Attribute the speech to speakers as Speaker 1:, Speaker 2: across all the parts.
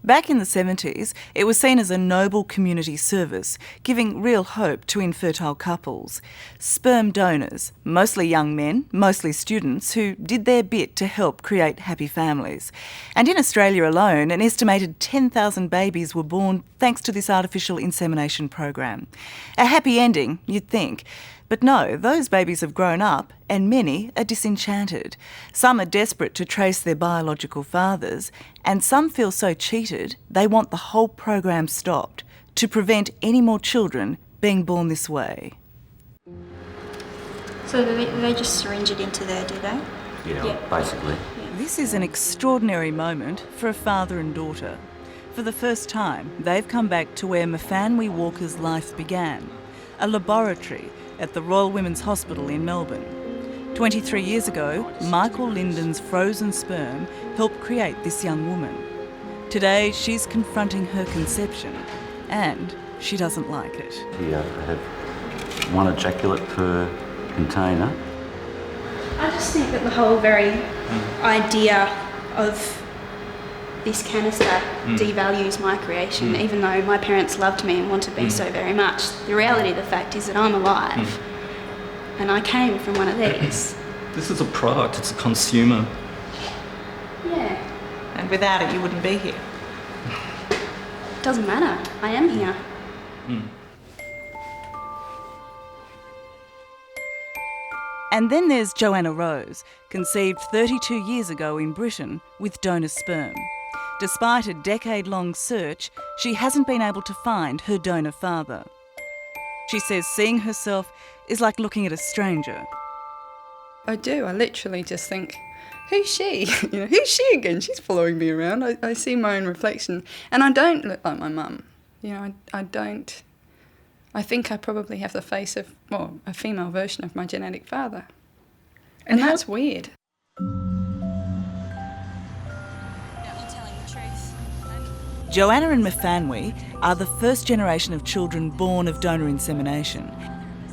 Speaker 1: Back in the 70s, it was seen as a noble community service, giving real hope to infertile couples. Sperm donors, mostly young men, mostly students, who did their bit to help create happy families. And in Australia alone, an estimated 10,000 babies were born thanks to this artificial insemination program. A happy ending, you'd think. But no, those babies have grown up and many are disenchanted. Some are desperate to trace their biological fathers, and some feel so cheated they want the whole program stopped to prevent any more children being born this way.
Speaker 2: So they just syringe it into there, do they?
Speaker 3: Yeah, basically.
Speaker 1: This is an extraordinary moment for a father and daughter. For the first time, they've come back to where Mfanwi Walker's life began, a laboratory at the Royal Women's Hospital in Melbourne. 23 years ago, Michael Linden's frozen sperm helped create this young woman. Today, she's confronting her conception, and she doesn't like it.
Speaker 3: We have one ejaculate per container.
Speaker 2: I just think that the whole very idea of this canister devalues my creation, even though my parents loved me and wanted me so very much. The reality of the fact is that I'm alive and I came from one of these.
Speaker 4: This is a product, it's a consumer.
Speaker 2: Yeah.
Speaker 1: And without it, you wouldn't be here.
Speaker 2: Doesn't matter, I am here.
Speaker 1: And then there's Joanna Rose, conceived 32 years ago in Britain with donor sperm. Despite a decade-long search, she hasn't been able to find her donor father. She says seeing herself is like looking at a stranger.
Speaker 5: I do. I literally just think, who's she? Who's she again? She's following me around. I see my own reflection. And I don't look like my mum. I don't. I think I probably have the face of, a female version of my genetic father. And that's weird.
Speaker 1: Joanna and Mfanwi are the first generation of children born of donor insemination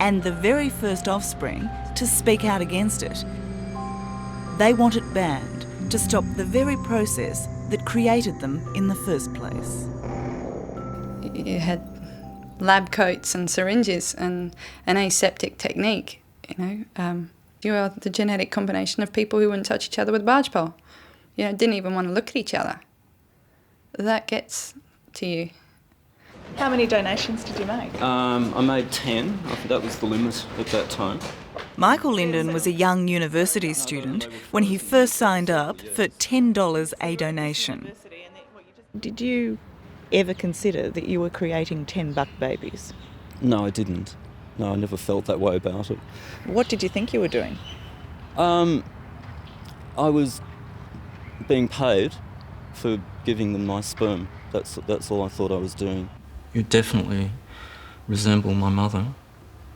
Speaker 1: and the very first offspring to speak out against it. They want it banned to stop the very process that created them in the first place.
Speaker 5: You had lab coats and syringes and an aseptic technique, You are the genetic combination of people who wouldn't touch each other with a barge pole. Didn't even want to look at each other. That gets to you.
Speaker 1: How many donations did you make?
Speaker 4: I made 10. I think that was the limit at that time.
Speaker 1: Michael Linden was a young university student when he first signed up for $10 a donation. Did you ever consider that you were creating $10 babies?
Speaker 4: No, I didn't. No, I never felt that way about it.
Speaker 1: What did you think you were doing?
Speaker 4: I was being paid for giving them my sperm. That's all I thought I was doing. You definitely resemble my mother,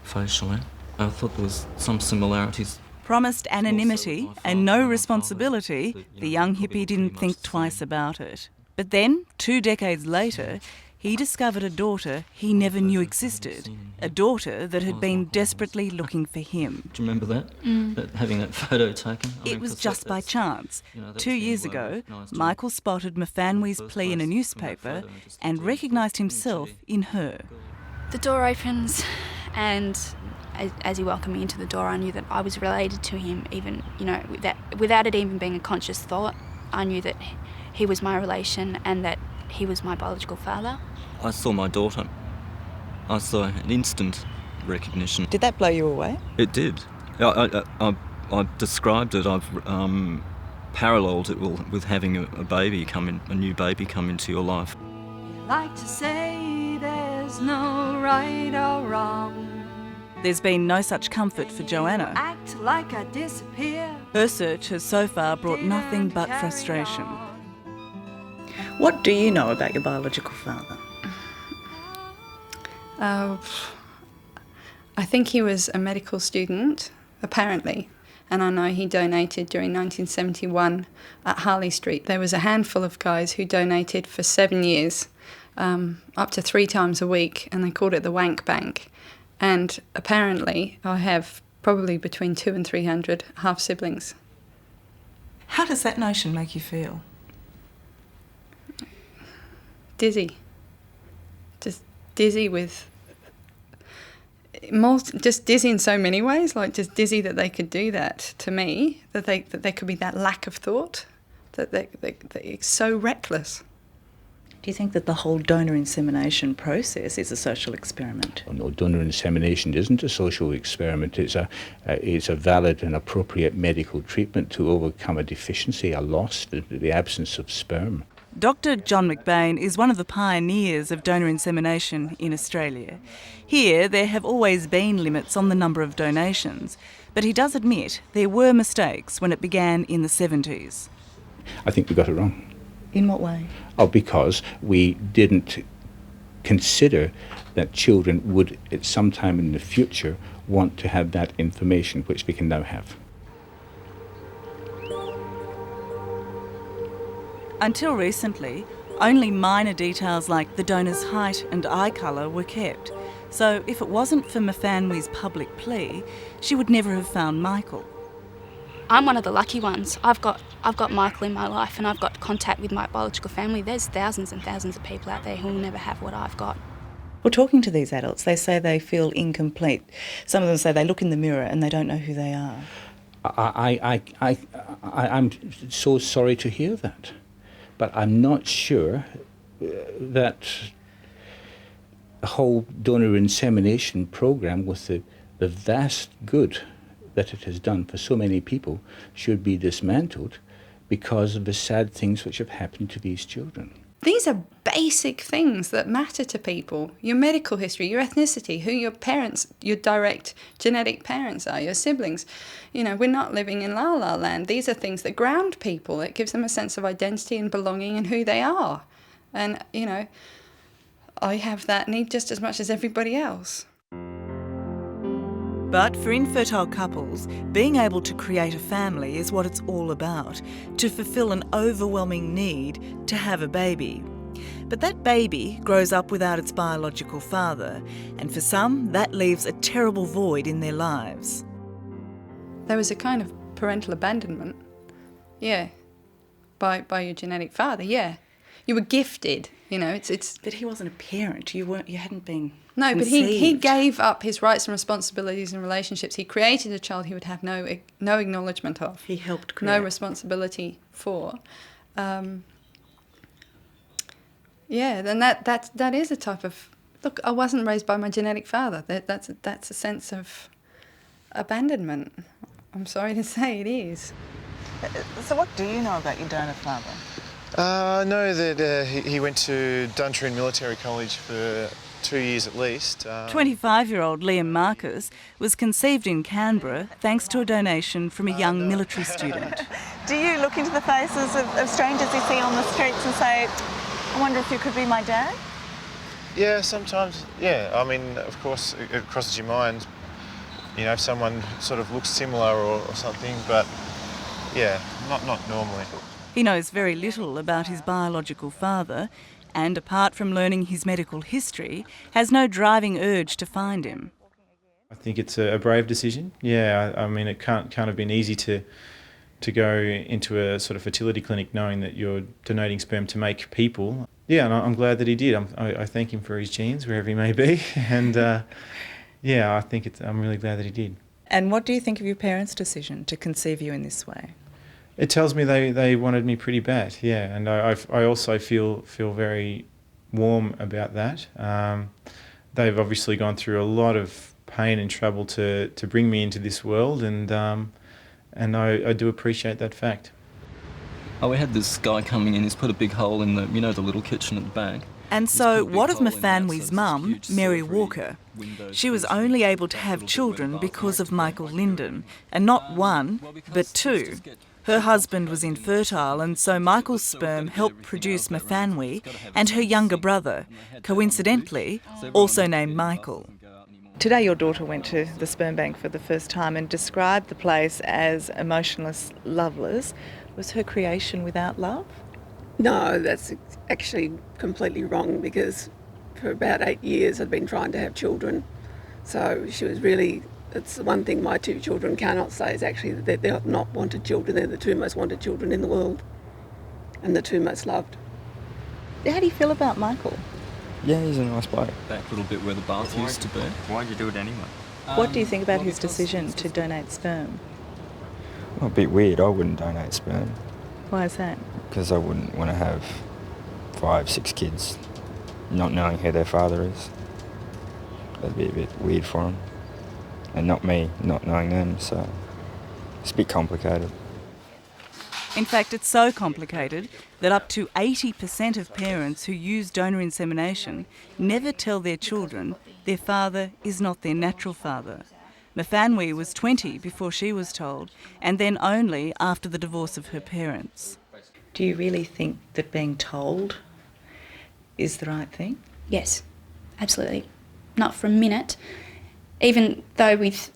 Speaker 4: facially. I thought there was some similarities.
Speaker 1: Promised anonymity and no responsibility, the young hippie didn't think twice about it. But then, 2 decades later, he discovered a daughter he never knew existed, a daughter that had been desperately looking for him.
Speaker 4: Do you remember that? Having that photo taken?
Speaker 1: It was just by chance. 2 years ago, Michael spotted Mfanwi's plea in a newspaper and recognised himself in her.
Speaker 2: The door opens and as he welcomed me into the door, I knew that I was related to him, even, without it even being a conscious thought. I knew that he was my relation and that he was my biological father.
Speaker 4: I saw my daughter. I saw an instant recognition.
Speaker 1: Did that blow you away?
Speaker 4: It did. I described it. I've paralleled it with having a new baby come into your life.
Speaker 6: You like to say there's no right or wrong.
Speaker 1: There's been no such comfort for Joanna.
Speaker 6: Act like I disappear.
Speaker 1: Her search has so far brought nothing but frustration. What do you know about your biological father?
Speaker 5: I think he was a medical student, apparently, and I know he donated during 1971 at Harley Street. There was a handful of guys who donated for 7 years, up to 3 times a week, and they called it the Wank Bank. And apparently I have probably between 200 and 300 half-siblings.
Speaker 1: How does that notion make you feel?
Speaker 5: dizzy. Just dizzy with... just dizzy in so many ways, like just dizzy that they could do that to me, that there could be that lack of thought, that it's so reckless.
Speaker 1: Do you think that the whole donor insemination process is a social experiment?
Speaker 7: Oh, no, donor insemination isn't a social experiment. It's a valid and appropriate medical treatment to overcome a deficiency, a loss, the absence of sperm.
Speaker 1: Dr. John McBain is one of the pioneers of donor insemination in Australia. Here, there have always been limits on the number of donations, but he does admit there were mistakes when it began in the 70s.
Speaker 7: I think we got it wrong.
Speaker 1: In what way?
Speaker 7: Oh, because we didn't consider that children would, at some time in the future, want to have that information, which we can now have.
Speaker 1: Until recently, only minor details like the donor's height and eye colour were kept. So if it wasn't for Mfanwi's public plea, she would never have found Michael.
Speaker 2: I'm one of the lucky ones. I've got Michael in my life, and I've got contact with my biological family. There's thousands and thousands of people out there who will never have what I've got.
Speaker 1: Well, talking to these adults, they say they feel incomplete. Some of them say they look in the mirror and they don't know who they are.
Speaker 7: I'm so sorry to hear that, but I'm not sure that the whole donor insemination program, with the vast good that it has done for so many people, should be dismantled because of the sad things which have happened to these children.
Speaker 5: These are basic things that matter to people. Your medical history, your ethnicity, who your parents, your direct genetic parents are, your siblings. You know, we're not living in La La Land. These are things that ground people. It gives them a sense of identity and belonging and who they are. And, you know, I have that need just as much as everybody else.
Speaker 1: But for infertile couples, being able to create a family is what it's all about, to fulfil an overwhelming need to have a baby. But that baby grows up without its biological father, and for some, that leaves a terrible void in their lives.
Speaker 5: There was a kind of parental abandonment, yeah, by your genetic father, yeah. You were gifted, you know, it's...
Speaker 1: But he wasn't a parent, you hadn't been...
Speaker 5: No,
Speaker 1: conceived.
Speaker 5: But he gave up his rights and responsibilities in relationships. He created a child he would have no acknowledgement of.
Speaker 1: He helped create.
Speaker 5: No responsibility for. Yeah, then that is a type of... Look, I wasn't raised by my genetic father. That's a sense of abandonment. I'm sorry to say it is.
Speaker 1: So what do you know about your donor father?
Speaker 8: I know that he went to Duntroon Military College for 2 years at least.
Speaker 1: 25-year-old Liam Marcus was conceived in Canberra thanks to a donation from a young military student.
Speaker 9: Do you look into the faces of strangers you see on the streets and say, I wonder if you could be my dad?
Speaker 8: Yeah, sometimes, yeah. I mean, of course, it crosses your mind, you know, if someone sort of looks similar or something, but yeah, not normally.
Speaker 1: He knows very little about his biological father, and apart from learning his medical history, has no driving urge to find him.
Speaker 10: I think it's a brave decision. Yeah, I mean, it can't have been easy to go into a sort of fertility clinic knowing that you're donating sperm to make people. Yeah, and I'm glad that he did. I thank him for his genes, wherever he may be, and yeah, I'm really glad that he did.
Speaker 1: And what do you think of your parents' decision to conceive you in this way?
Speaker 10: It tells me they wanted me pretty bad, yeah, and I also feel very warm about that. They've obviously gone through a lot of pain and trouble to bring me into this world, and I do appreciate that fact.
Speaker 4: Oh, we had this guy coming in, he's put a big hole in the little kitchen at the back.
Speaker 1: And so what of Mfanwi's mum, Mary Walker? She was only able to have children because of Michael Linden, and not one, but two. Her husband was infertile, and so Michael's sperm helped produce Mfanwi and her younger brother, coincidentally also named Michael. Today your daughter went to the sperm bank for the first time and described the place as emotionless, loveless. Was her creation without love?
Speaker 11: No, that's actually completely wrong, because for about 8 years I'd been trying to have children. So she was really... It's the one thing my two children cannot say is actually that they're not wanted children. They're the two most wanted children in the world and the two most loved.
Speaker 1: How do you feel about Michael?
Speaker 12: Yeah, he's a nice bloke.
Speaker 4: That little bit where the bath used to be.
Speaker 12: Why'd you do it anyway?
Speaker 1: What do you think about his decision to donate sperm?
Speaker 12: Well, a bit weird. I wouldn't donate sperm
Speaker 1: Why is that?
Speaker 12: because I wouldn't want to have 5, 6 kids not knowing who their father is. That'd be a bit weird for them. And not me not knowing them, so it's a bit complicated.
Speaker 1: In fact, it's so complicated that up to 80% of parents who use donor insemination never tell their children their father is not their natural father. Mfanwe was 20 before she was told, and then only after the divorce of her parents. Do you really think that being told is the right thing?
Speaker 2: Yes, absolutely. Not for a minute. Even though with,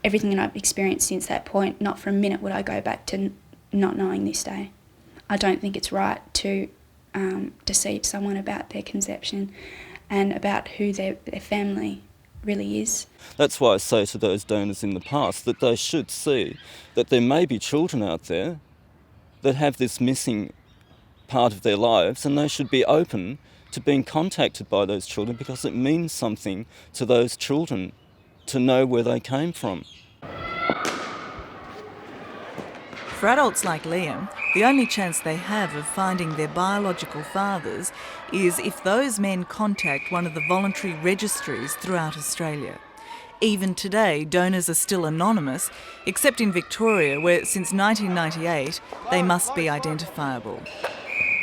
Speaker 2: everything that I've experienced since that point, not for a minute would I go back to not knowing this day. I don't think it's right to deceive someone about their conception and about who their family really is.
Speaker 4: That's why I say to those donors in the past that they should see that there may be children out there that have this missing part of their lives, and they should be open to being contacted by those children because it means something to those children to know where they came from.
Speaker 1: For adults like Liam, the only chance they have of finding their biological fathers is if those men contact one of the voluntary registries throughout Australia. Even today, donors are still anonymous, except in Victoria, where since 1998 they must be identifiable.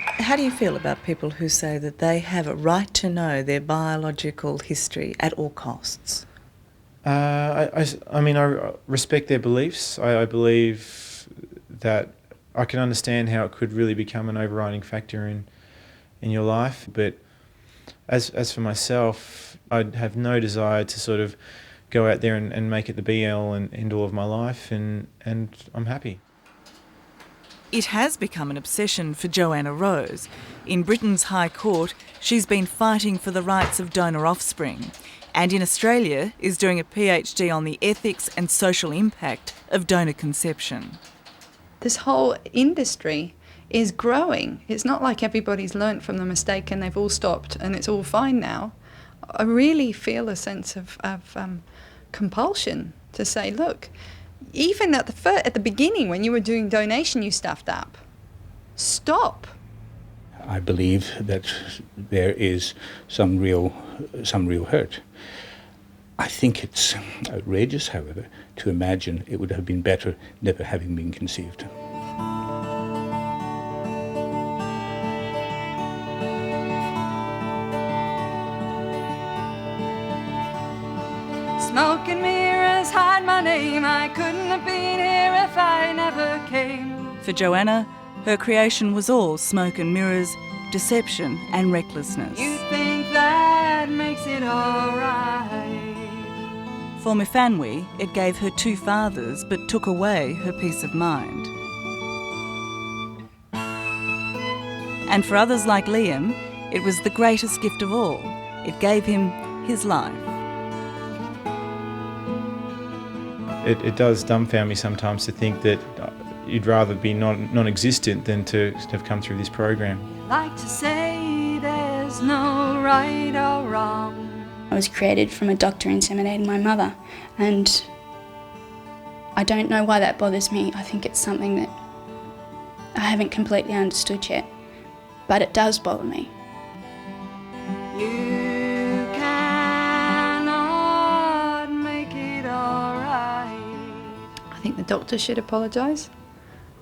Speaker 1: How do you feel about people who say that they have a right to know their biological history at all costs?
Speaker 10: I respect their beliefs. I believe that I can understand how it could really become an overriding factor in your life. But as for myself, I'd have no desire to sort of go out there and make it the be-all and end-all of my life, and I'm happy.
Speaker 1: It has become an obsession for Joanna Rose. In Britain's High Court, she's been fighting for the rights of donor offspring, and in Australia is doing a PhD on the ethics and social impact of donor conception.
Speaker 5: This whole industry is growing. It's not like everybody's learnt from the mistake and they've all stopped and it's all fine now. I really feel a sense of compulsion to say, look, even at the beginning when you were doing donation, you stuffed up. Stop.
Speaker 7: I believe that there is some real hurt. I think it's outrageous, however, to imagine it would have been better never having been conceived.
Speaker 6: Smoke and mirrors hide my name. I couldn't have been here if I never came.
Speaker 1: For Joanna, her creation was all smoke and mirrors, deception and recklessness.
Speaker 6: You think that makes it alright?
Speaker 1: For Mfanwe, it gave her 2 fathers but took away her peace of mind. And for others like Liam, it was the greatest gift of all. It gave him his life.
Speaker 10: It does dumbfound me sometimes to think that you'd rather be non-existent than to have come through this program.
Speaker 6: Like to say there's no right or wrong.
Speaker 2: I was created from a doctor inseminating my mother, and I don't know why that bothers me. I think it's something that I haven't completely understood yet, but it does bother me.
Speaker 6: You cannot make it alright.
Speaker 5: I think the doctor should apologise.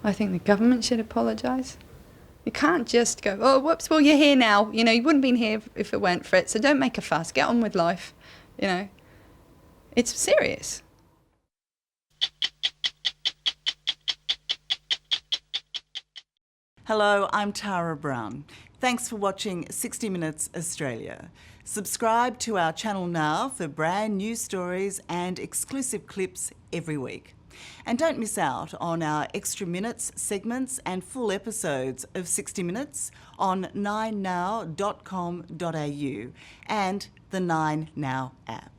Speaker 5: I think the government should apologise. You can't just go, oh, whoops, well, you're here now. You wouldn't have been here if it weren't for it, so don't make a fuss. Get on with life, It's serious.
Speaker 1: Hello, I'm Tara Brown. Thanks for watching 60 Minutes Australia. Subscribe to our channel now for brand new stories and exclusive clips every week. And don't miss out on our extra minutes, segments and full episodes of 60 Minutes on 9now.com.au and the 9Now app.